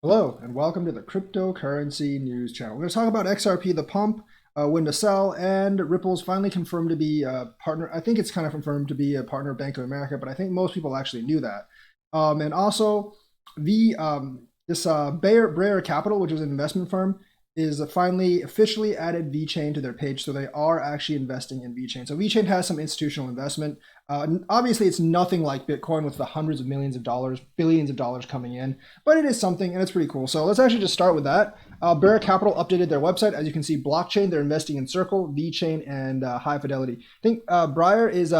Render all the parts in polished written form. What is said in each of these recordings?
Hello, and welcome to the Cryptocurrency News Channel. We're going to talk about XRP, the pump, when to sell, and Ripple's finally confirmed to be a partner. I think it's kind of confirmed to be a partner of Bank of America, but I think most people actually knew that. And also, the this BoA Capital, which is an investment firm, is finally officially added VeChain to their page, so they are actually investing in VeChain. So VeChain has some institutional investment. Obviously, it's nothing like Bitcoin with the hundreds of millions of dollars, billions of dollars coming in, but it is something, and it's pretty cool. So let's actually just start with that. BoA Capital updated their website. As you can see, blockchain, they're investing in Circle, VeChain, and High Fidelity. I think Breyer is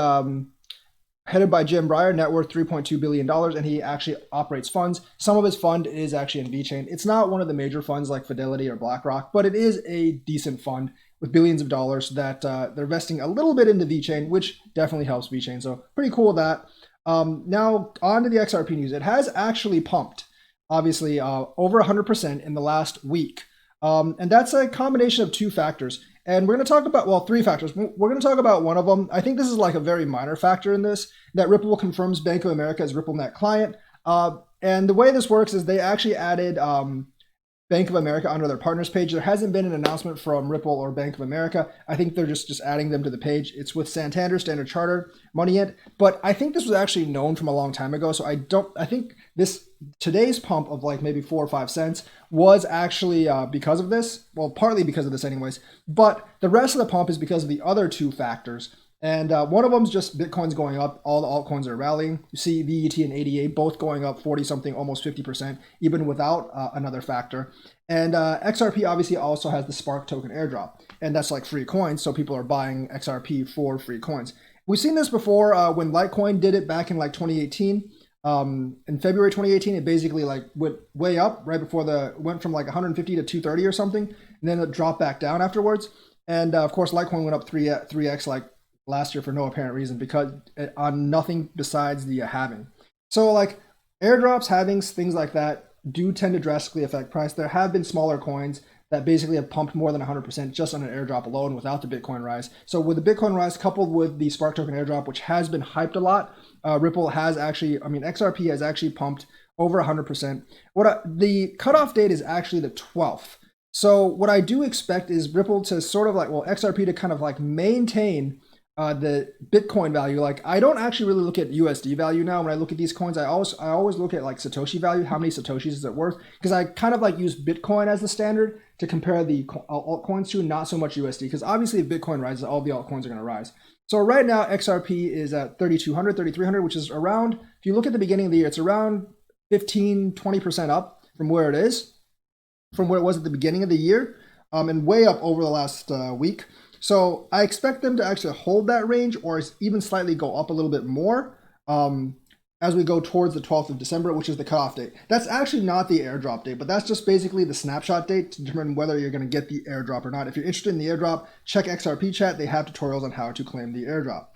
headed by Jim Breyer, net worth $3.2 billion, and he actually operates funds. Some of his fund is actually in VeChain. It's not one of the major funds like Fidelity or BlackRock, but it is a decent fund with billions of dollars that they're investing a little bit into VeChain, which definitely helps VeChain. So pretty cool with that. Now on to the XRP news. It has actually pumped, obviously, over 100% in the last week. And that's a combination of two factors. And we're going to talk about, well, three factors. We're going to talk about one of them. I think this is like a very minor factor in this, that Ripple confirms Bank of America as RippleNet client. And the way this works is they actually added Bank of America under their partners page. There hasn't been an announcement from Ripple or Bank of America. I think they're just adding them to the page. It's with Santander, Standard Chartered, Money. But I think this was actually known from a long time ago. So I think today's pump of like maybe 4 or 5 cents was actually because of this. Well, partly because of this anyways. But the rest of the pump is because of the other two factors. And one of them is just Bitcoin's going up. All the altcoins are rallying. You see VET and ADA both going up 40 something, almost 50%, even without another factor. And XRP obviously also has the Spark token airdrop. And that's like free coins. So people are buying XRP for free coins. We've seen this before when Litecoin did it back in like 2018. In February 2018, it basically like went way up right before went from like 150 to 230 or something. And then it dropped back down afterwards. And of course, Litecoin went up 3x like last year for no apparent reason because on nothing besides the halving. So like airdrops, halvings, things like that do tend to drastically affect price. There have been smaller coins that basically have pumped more than 100% just on an airdrop alone without the Bitcoin rise. So with the Bitcoin rise coupled with the Spark token airdrop, which has been hyped a lot, Ripple has actually, XRP has actually pumped over 100%. The cutoff date is actually the 12th. So what I do expect is Ripple to sort of like, well, XRP to kind of like maintain the Bitcoin value. Like I don't actually really look at USD value now. When I look at these coins, I always look at like Satoshi value. How many Satoshis is it worth? Because I kind of like use Bitcoin as the standard to compare the altcoins to, not so much USD. Because obviously if Bitcoin rises, all the altcoins are going to rise. So right now XRP is at 3,200, 3,300, which is around, if you look at the beginning of the year, it's around 15, 20% up from where it is, from where it was at the beginning of the year, and way up over the last week. So I expect them to actually hold that range or even slightly go up a little bit more as we go towards the 12th of December, which is the cutoff date. That's actually not the airdrop date, but that's just basically the snapshot date to determine whether you're going to get the airdrop or not. If you're interested in the airdrop, check XRP chat. They have tutorials on how to claim the airdrop.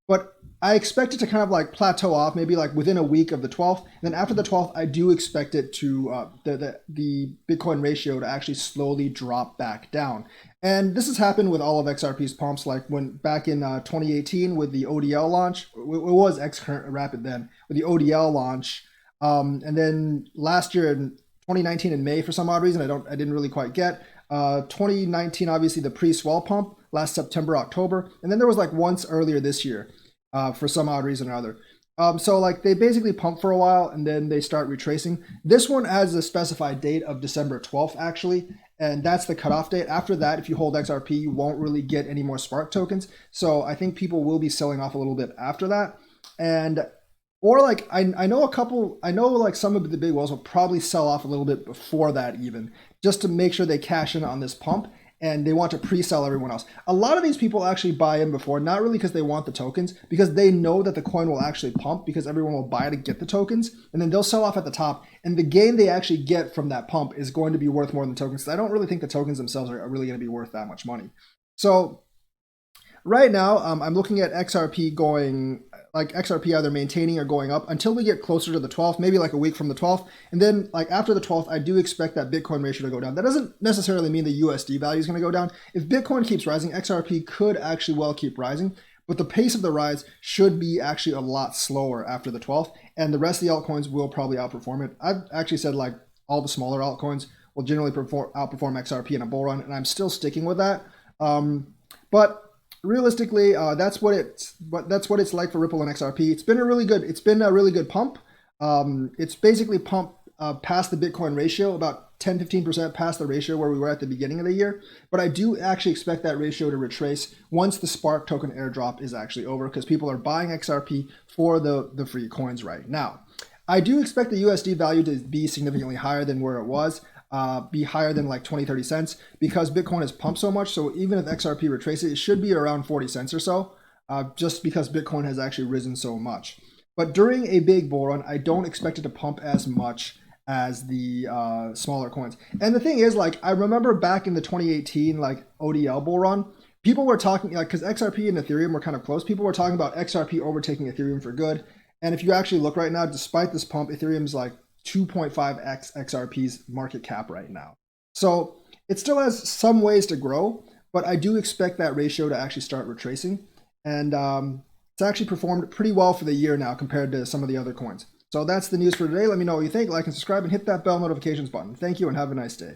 But I expect it to kind of like plateau off maybe like within a week of the 12th. And then after the 12th, I do expect it to, the Bitcoin ratio to actually slowly drop back down. And this has happened with all of XRP's pumps, like when back in 2018 with the ODL launch, it was XRapid then, with the ODL launch. And then last year in 2019 in May, for some odd reason, I didn't really quite get. 2019, obviously the pre-swell pump, last September, October. And then there was like once earlier this year for some odd reason or other. So like they basically pump for a while and then they start retracing. This one has a specified date of December 12th actually, and that's the cutoff date. After that, if you hold XRP, you won't really get any more Spark tokens. So I think people will be selling off a little bit after that. And or like I know like some of the big whales will probably sell off a little bit before that even, just to make sure they cash in on this pump. And they want to pre-sell everyone else. A lot of these people actually buy in before, not really because they want the tokens, because they know that the coin will actually pump because everyone will buy to get the tokens, and then they'll sell off at the top. And the gain they actually get from that pump is going to be worth more than tokens. So I don't really think the tokens themselves are really going to be worth that much money. So right now, I'm looking at XRP going, like XRP either maintaining or going up until we get closer to the 12th, maybe like a week from the 12th. And then like after the 12th, I do expect that Bitcoin ratio to go down. That doesn't necessarily mean the USD value is going to go down. If Bitcoin keeps rising, XRP could actually well keep rising, but the pace of the rise should be actually a lot slower after the 12th. And the rest of the altcoins will probably outperform it. I've actually said like all the smaller altcoins will generally outperform XRP in a bull run, and I'm still sticking with that. But realistically, that's what it's like for Ripple and XRP. It's been a really good pump. It's basically pumped past the Bitcoin ratio, about 10-15% past the ratio where we were at the beginning of the year. But I do actually expect that ratio to retrace once the Spark token airdrop is actually over, because people are buying XRP for the free coins right now. I do expect the USD value to be significantly higher than where it was. Be higher than like 20-30 cents, because Bitcoin has pumped so much. So even if XRP retraces, it should be around 40 cents or so, just because Bitcoin has actually risen so much. But during a big bull run, I don't expect it to pump as much as the smaller coins. And the thing is, like, I remember back in the 2018 like ODL bull run, people were talking, like, because XRP and Ethereum were kind of close, people were talking about XRP overtaking Ethereum for good. And if you actually look right now, despite this pump, Ethereum's like 2.5x XRP's market cap right now. So it still has some ways to grow, but I do expect that ratio to actually start retracing. And it's actually performed pretty well for the year now compared to some of the other coins. So that's the news for today. Let me know what you think. Like and subscribe and hit that bell notifications button. Thank you and have a nice day.